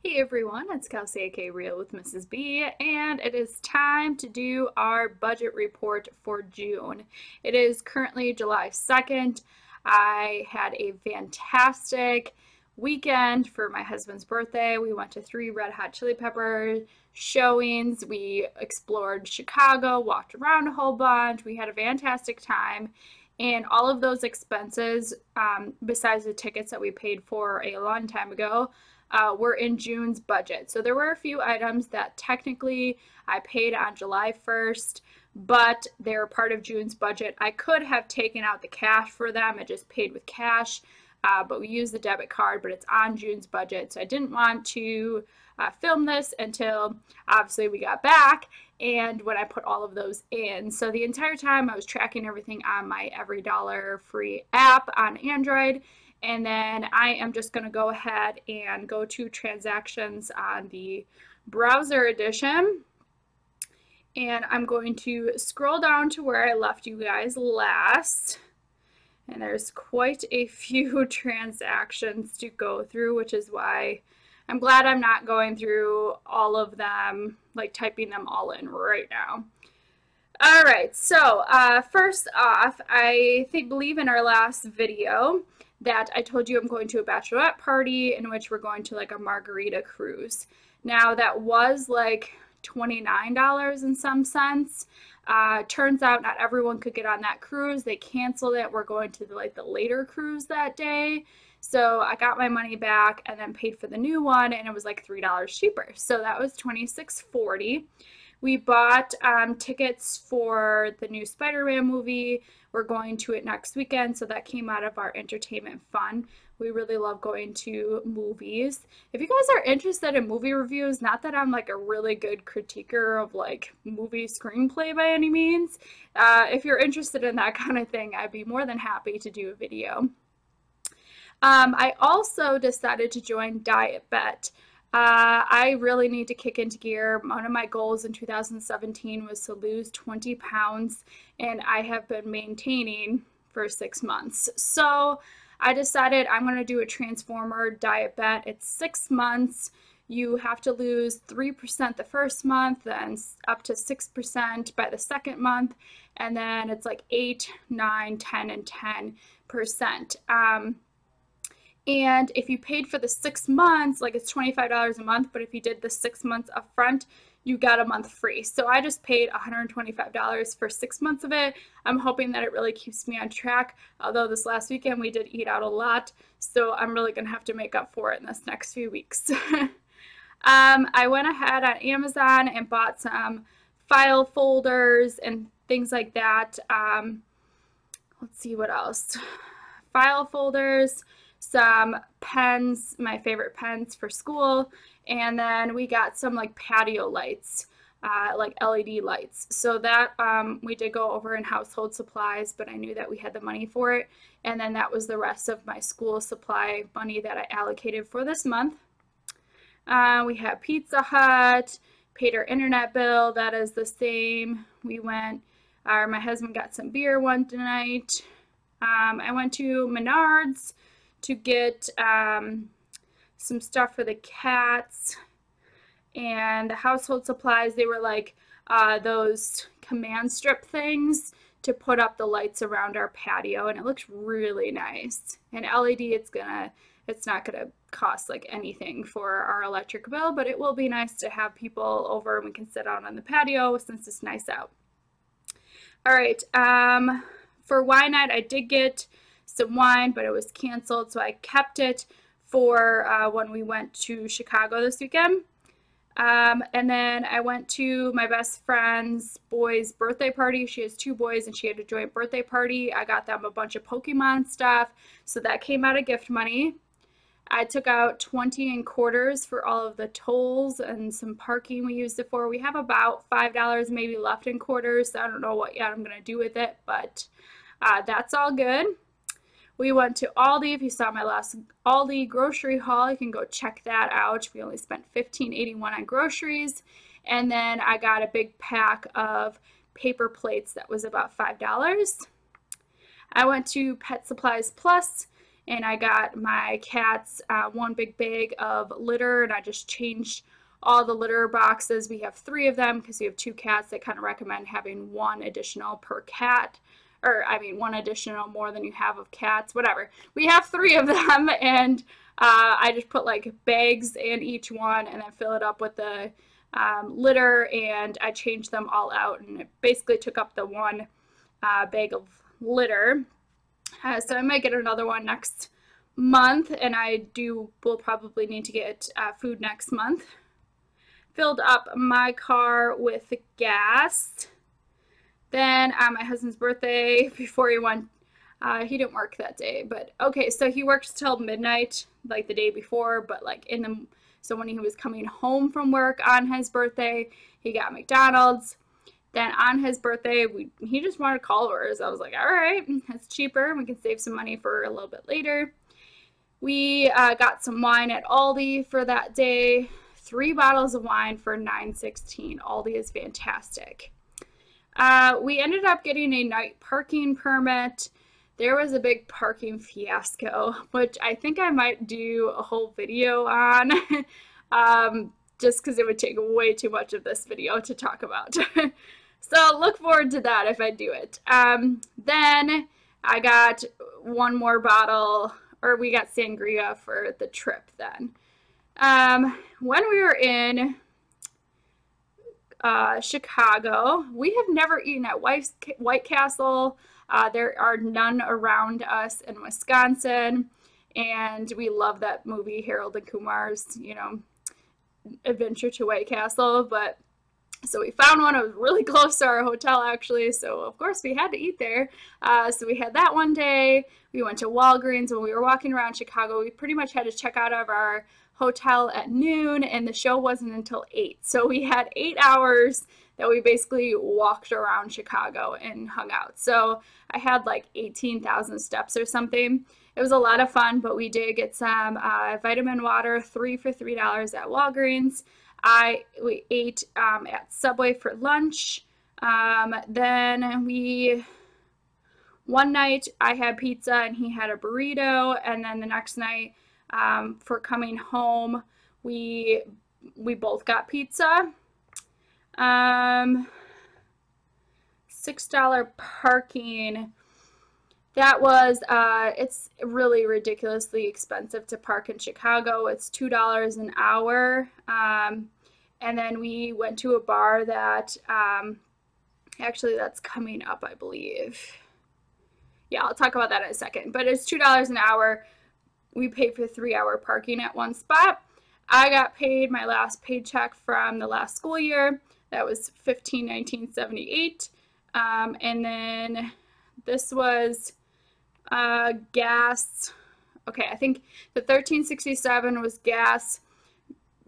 Hey everyone, it's Kelsey aka Real with Mrs. B, and it is time to do our budget report for June. It is currently July 2nd. I had a fantastic weekend for my husband's birthday. We went to 3 Red Hot Chili Pepper showings. We explored Chicago, walked around a whole bunch. We had a fantastic time. And all of those expenses, besides the tickets that we paid for a long time ago, were in June's budget. So there were a few items that technically I paid on July 1st, but they were part of June's budget. I could have taken out the cash for them. I just paid with cash, but we used the debit card, but it's on June's budget. So I didn't want to film this until obviously we got back and when I put all of those in. So the entire time I was tracking everything on my Every Dollar free app on Android. And then I am just going to go ahead and go to transactions on the browser edition. And I'm going to scroll down to where I left you guys last. And there's quite a few transactions to go through, which is why I'm glad I'm not going through all of them, like typing them all in right now. All right, so first off, I believe in our last video that I told you I'm going to a bachelorette party in which we're going to like a margarita cruise. Now that was like $29 in some sense. Turns out not everyone could get on that cruise. They canceled it. We're going to the later cruise that day. So I got my money back and then paid for the new one, and it was like $3 cheaper. So that was $26.40. We bought tickets for the new Spider-Man movie. We're going to it next weekend, so that came out of our entertainment fund. We really love going to movies. If you guys are interested in movie reviews, not that I'm like a really good critiquer of like movie screenplay by any means, if you're interested in that kind of thing, I'd be more than happy to do a video. I also decided to join Diet Bet. I really need to kick into gear. One of my goals in 2017 was to lose 20 pounds, and I have been maintaining for 6 months. So I decided I'm going to do a Transformer Diet Bet. It's 6 months. You have to lose 3% the first month, then up to 6% by the second month, and then it's like 8, 9, 10, and 10%. And if you paid for the 6 months, like it's $25 a month, but if you did the 6 months up front, you got a month free. So I just paid $125 for 6 months of it. I'm hoping that it really keeps me on track. Although this last weekend we did eat out a lot, so I'm really gonna have to make up for it in this next few weeks. I went ahead on Amazon and bought some file folders and things like that. Let's see what else. File folders, some pens, my favorite pens for school, and then we got some like patio lights, like LED lights. So that we did go over in household supplies, but I knew that we had the money for it, and then that was the rest of my school supply money that I allocated for this month. We had Pizza Hut, paid our internet bill, that is the same. We went, my husband got some beer one night. I went to Menards to get some stuff for the cats, and the household supplies, they were like those command strip things to put up the lights around our patio, and it looks really nice. And LED, it's not gonna cost like anything for our electric bill, but it will be nice to have people over and we can sit out on the patio since it's nice out. All right, for wine night, I did get some wine, but it was canceled, so I kept it for when we went to Chicago this weekend. And then I went to my best friend's boy's birthday party. She has 2 boys and she had a joint birthday party. I got them a bunch of Pokemon stuff, so that came out of gift money. I took out 20 in quarters for all of the tolls and some parking we used it for. We have about $5 maybe left in quarters, so I don't know what yet I'm going to do with it, but that's all good. We went to Aldi. If you saw my last Aldi grocery haul, you can go check that out. We only spent $15.81 on groceries. And then I got a big pack of paper plates that was about $5. I went to Pet Supplies Plus and I got my cats one big bag of litter, and I just changed all the litter boxes. We have 3 of them because we have 2 cats. They kind of recommend having 1 additional per cat, or I mean 1 additional more than you have of cats, whatever. We have 3 of them, and I just put like bags in each one and then fill it up with the litter, and I changed them all out, and it basically took up the 1 bag of litter. So I might get another one next month, and will probably need to get food next month. Filled up my car with gas. Then on my husband's birthday, before he went, he didn't work that day, but okay, so he works till midnight, like the day before, but like so when he was coming home from work on his birthday, he got McDonald's. Then on his birthday, he just wanted Culver's. I was like, all right, that's cheaper. We can save some money for a little bit later. We got some wine at Aldi for that day. 3 bottles of wine for $9.16. Aldi is fantastic. We ended up getting a night parking permit. There was a big parking fiasco, which I think I might do a whole video on, just because it would take way too much of this video to talk about. So look forward to that if I do it. Then I got 1 more bottle, or we got sangria for the trip then. When we were in Chicago, we have never eaten at White Castle. There are none around us in Wisconsin, and we love that movie, Harold and Kumar's, Adventure to White Castle, but so we found one. It was really close to our hotel, actually, so of course we had to eat there. So we had that one day. We went to Walgreens. When we were walking around Chicago, we pretty much had to check out of our hotel at noon, and the show wasn't until 8. So we had 8 hours that we basically walked around Chicago and hung out. So I had like 18,000 steps or something. It was a lot of fun, but we did get some vitamin water, 3 for $3 at Walgreens. We ate at Subway for lunch. Then one night I had pizza and he had a burrito, and then the next night for coming home, we both got pizza. $6 parking. That was, it's really ridiculously expensive to park in Chicago. It's $2 an hour. And then we went to a bar that, actually that's coming up, I believe. Yeah, I'll talk about that in a second. But it's $2 an hour. We paid for 3-hour parking at one spot. I got paid my last paycheck from the last school year. That was $15.1978. And then this was gas. Okay, I think the $13.67 was gas.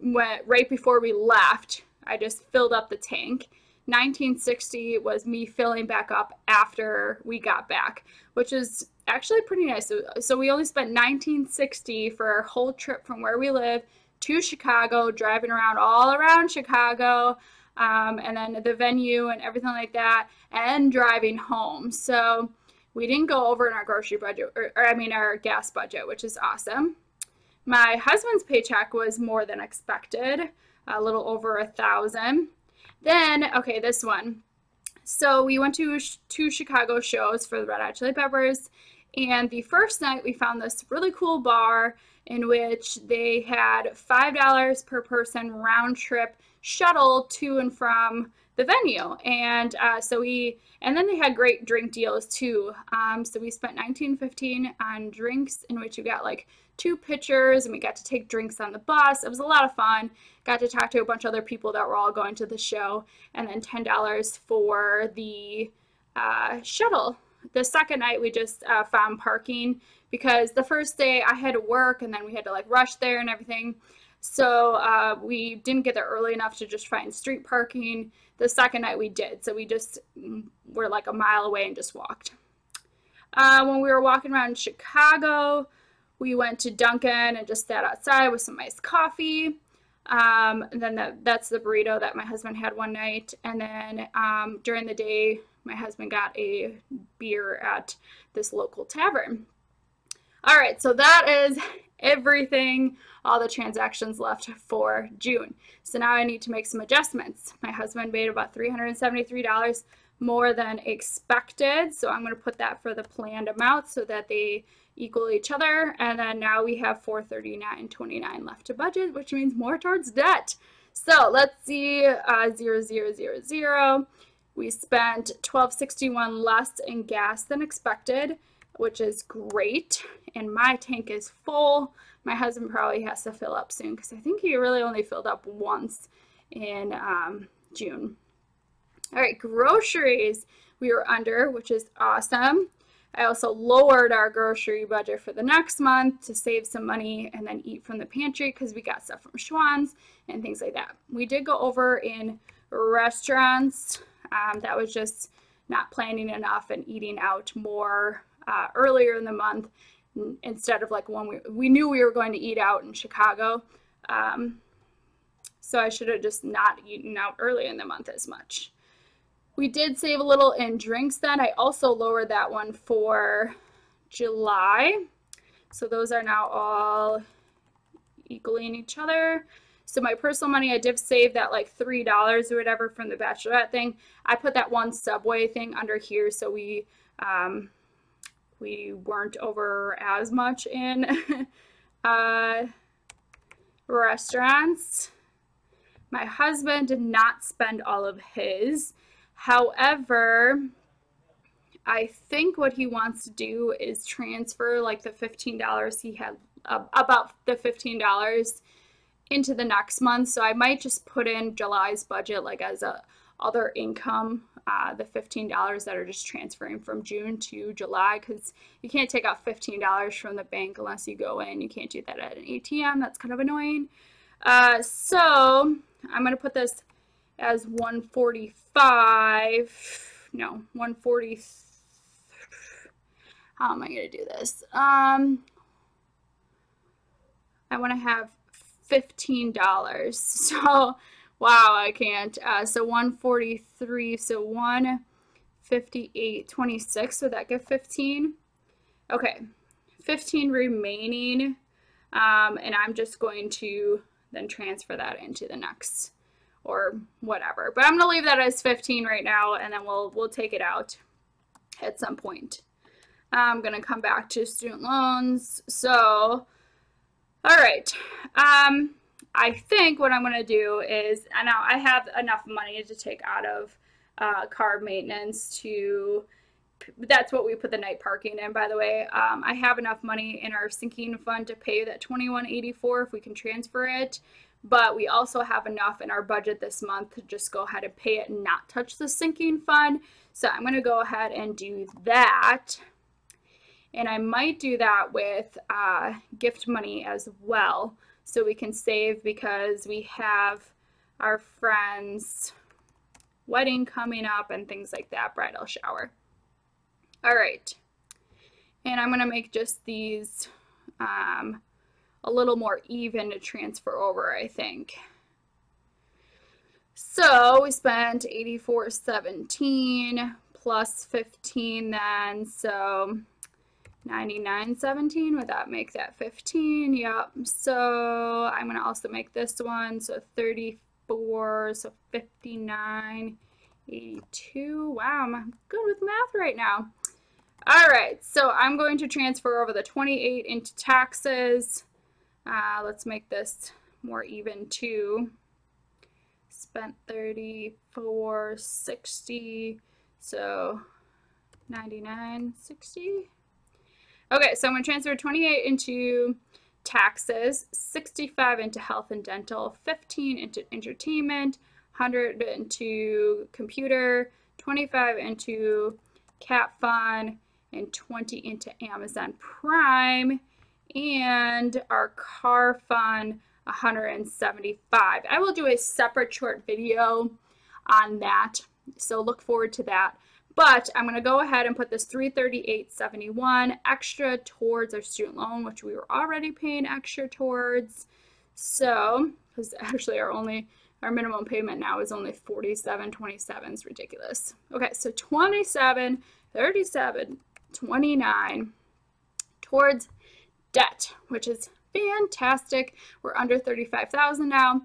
Went right before we left. I just filled up the tank. $19.60 was me filling back up after we got back, which is actually pretty nice. So we only spent $19.60 for our whole trip from where we live to Chicago, driving around all around Chicago, and then the venue and everything like that, and driving home. So we didn't go over in our grocery budget, or our gas budget, which is awesome. My husband's paycheck was more than expected, a little over $1,000. Then, okay, this one. So we went to 2 Chicago shows for the Red Hot Chili Peppers, and the first night we found this really cool bar in which they had $5 per person round trip shuttle to and from the venue, and and then they had great drink deals too. So we spent $19.15 on drinks, in which you got like 2 pitchers, and we got to take drinks on the bus. It was a lot of fun. Got to talk to a bunch of other people that were all going to the show, and then $10 for the shuttle. The second night we just found parking, because the first day I had to work, and then we had to like rush there and everything. So we didn't get there early enough to just find street parking. The second night we did, so we just were like a mile away and just walked. When we were walking around Chicago, we went to Dunkin' and just sat outside with some iced coffee. And then that's the burrito that my husband had one night. And then during the day, my husband got a beer at this local tavern. All right, so that is everything, all the transactions left for June. So now I need to make some adjustments. My husband made about $373 more than expected, so I'm going to put that for the planned amount so that they equal each other. And then now we have $439.29 left to budget, which means more towards debt. So let's see, 0, we spent $12.61 less in gas than expected, which is great. And my tank is full. My husband probably has to fill up soon because I think he really only filled up once in June. All right, groceries we were under, which is awesome. I also lowered our grocery budget for the next month to save some money and then eat from the pantry because we got stuff from Schwann's and things like that. We did go over in restaurants. That was just not planning enough and eating out more earlier in the month instead of like when we knew we were going to eat out in Chicago. So I should have just not eaten out early in the month as much. We did save a little in drinks then. I also lowered that one for July. So those are now all equaling each other. So my personal money, I did save that like $3 or whatever from the Bachelorette thing. I put that one Subway thing under here so we weren't over as much in restaurants. My husband did not spend all of his. However, I think what he wants to do is transfer like the $15 he had, about the $15 into the next month. So I might just put in July's budget like as a other income, the $15 that are just transferring from June to July, because you can't take out $15 from the bank unless you go in. You can't do that at an ATM. That's kind of annoying. So I'm going to put this as 145, no, 140, how am I going to do this? I want to have $15, so, wow, I can't, so 143, so 158.26, would that give 15? Okay, 15 remaining, and I'm just going to then transfer that into the next or whatever. But I'm going to leave that as 15 right now, and then we'll take it out at some point. I'm going to come back to student loans. So, all right. I think what I'm going to do is, and now I have enough money to take out of car maintenance to, that's what we put the night parking in, by the way. I have enough money in our sinking fund to pay that $21.84 if we can transfer it. But we also have enough in our budget this month to just go ahead and pay it and not touch the sinking fund. So I'm going to go ahead and do that. And I might do that with gift money as well, so we can save because we have our friend's wedding coming up and things like that, bridal shower. All right. And I'm going to make just these a little more even to transfer over, I think. So we spent $84.17 plus 15 then, so $99.17. Would that make that 15? Yep. So I'm going to also make this one, so 34, so 59.82. Wow, I'm good with math right now. All right, so I'm going to transfer over the 28 into taxes. Let's make this more even too. Spent 34.60, so 99.60. Okay, so I'm going to transfer 28 into taxes, 65 into health and dental, 15 into entertainment, 100 into computer, 25 into cat fund, and 20 into Amazon Prime, and our car fund, 175. I will do a separate short video on that, so look forward to that. But I'm going to go ahead and put this $338.71 extra towards our student loan, which we were already paying extra towards. So, because actually our minimum payment now is only $47.27. It's ridiculous. Okay, so $27.37.29 towards debt, which is fantastic. We're under 35,000 now.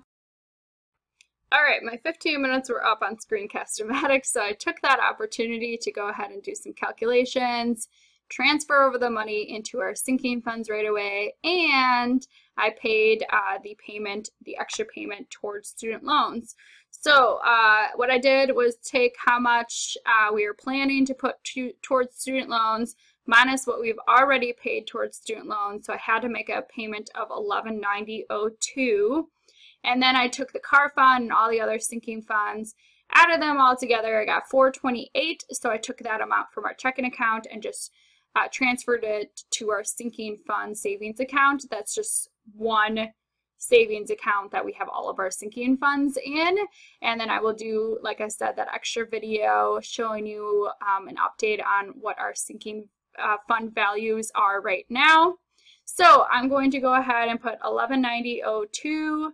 All right, my 15 minutes were up on Screencast-O-Matic, so I took that opportunity to go ahead and do some calculations, transfer over the money into our sinking funds right away, and I paid the extra payment towards student loans. So what I did was take how much we were planning to put towards student loans minus what we've already paid towards student loans. So I had to make a payment of $1190.02. And then I took the car fund and all the other sinking funds, added them all together. I got $428. So I took that amount from our checking account and just transferred it to our sinking fund savings account. That's just one savings account that we have all of our sinking funds in. And then I will do, like I said, that extra video showing you an update on what our sinking fund values are right now. So I'm going to go ahead and put $1190.02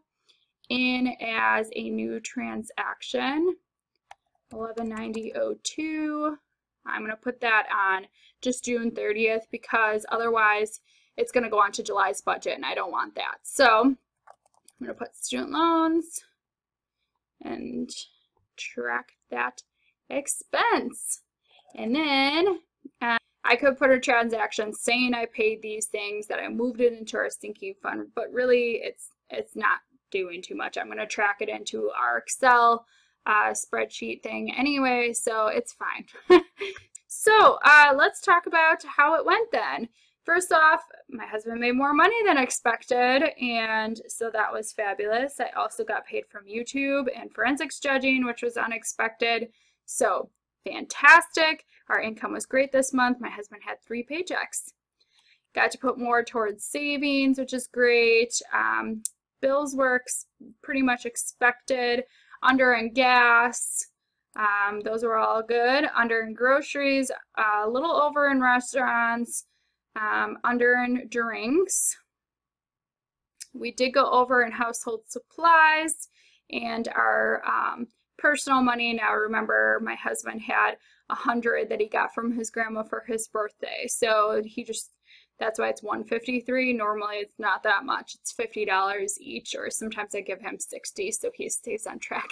in as a new transaction. $1190.02. I'm going to put that on just June 30th because otherwise it's going to go on to July's budget and I don't want that. So I'm going to put student loans and track that expense. And then I could put a transaction saying I paid these things, that I moved it into our sinking fund, but really it's not doing too much. I'm going to track it into our Excel spreadsheet thing anyway, so it's fine. So let's talk about how it went then. First off, my husband made more money than expected, and so that was fabulous. I also got paid from YouTube and forensics judging, which was unexpected. So fantastic. Our income was great this month. My husband had 3 paychecks. Got to put more towards savings, which is great. Bills were pretty much expected. Under in gas, those were all good. Under in groceries, a little over in restaurants, under in drinks. We did go over in household supplies and our personal money. Now remember, my husband had $100 that he got from his grandma for his birthday. So that's why it's $153. Normally it's not that much. It's $50 each, or sometimes I give him $60 so he stays on track.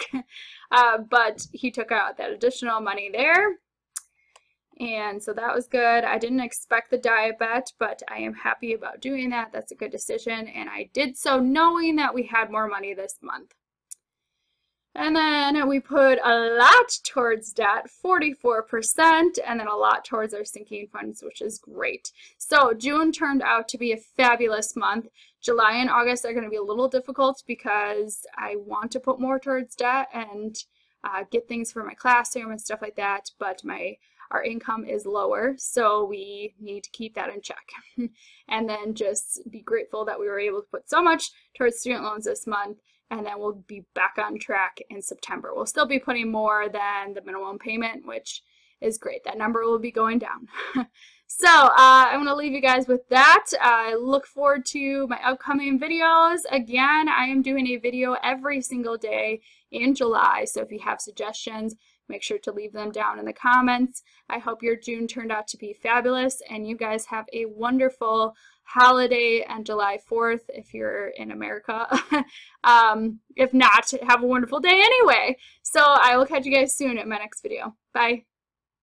But he took out that additional money there. And so that was good. I didn't expect the diet bet, but I am happy about doing that. That's a good decision. And I did so knowing that we had more money this month. And then we put a lot towards debt, 44%, and then a lot towards our sinking funds, which is great. So June turned out to be a fabulous month. July and August are going to be a little difficult because I want to put more towards debt and get things for my classroom and stuff like that, but our income is lower, so we need to keep that in check. And then just be grateful that we were able to put so much towards student loans this month. And then we'll be back on track in September. We'll still be putting more than the minimum payment, which is great. That number will be going down. So I'm going to leave you guys with that. I look forward to my upcoming videos. Again, I am doing a video every single day in July. So if you have suggestions, make sure to leave them down in the comments. I hope your June turned out to be fabulous and you guys have a wonderful holiday on July 4th if you're in America. If not, have a wonderful day anyway. So I will catch you guys soon in my next video. Bye.